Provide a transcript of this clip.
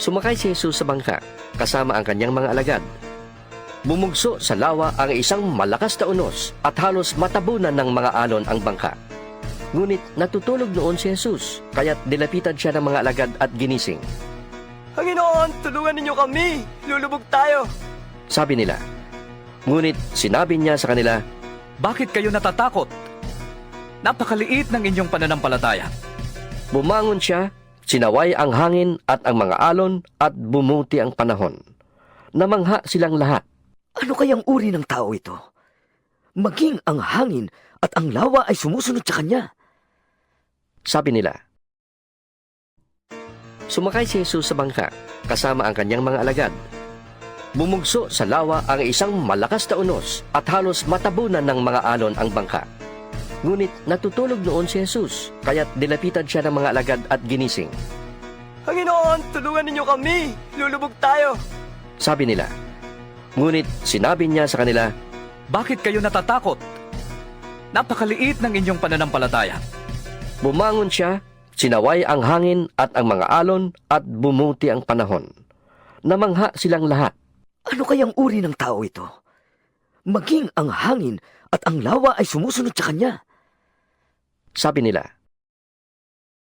Sumakay si Jesus sa bangka kasama ang kanyang mga alagad. Bumugso sa lawa ang isang malakas na unos at halos matabunan ng mga alon ang bangka. Ngunit natutulog noon si Jesus, kaya't nilapitan siya ng mga alagad at ginising. Panginoon, tulungan ninyo kami! Lulubog tayo! Sabi nila. Ngunit sinabi niya sa kanila, Bakit kayo natatakot? Napakaliit ng inyong pananampalataya. bumangon siya, sinaway ang hangin at ang mga alon at bumuti ang panahon. Namangha silang lahat. Ano kayang uri ng tao ito? Maging ang hangin at ang lawa ay sumusunod sa kanya. Sabi nila. Sumakay si Jesus sa bangka kasama ang kanyang mga alagad. Bumugso sa lawa ang isang malakas na unos at halos matabunan ng mga alon ang bangka. Ngunit natutulog noon si Jesus, kaya't nilapitan siya ng mga alagad at ginising. Panginoon, tulungan ninyo kami! Lulubog tayo! Sabi nila. Ngunit sinabi niya sa kanila, Bakit kayo natatakot? Napakaliit ng inyong pananampalataya. bumangon siya, sinaway ang hangin at ang mga alon at bumuti ang panahon. Namangha silang lahat. Ano kayang uri ng tao ito? Maging ang hangin at ang lawa ay sumusunod sa kanya. Sabi nila.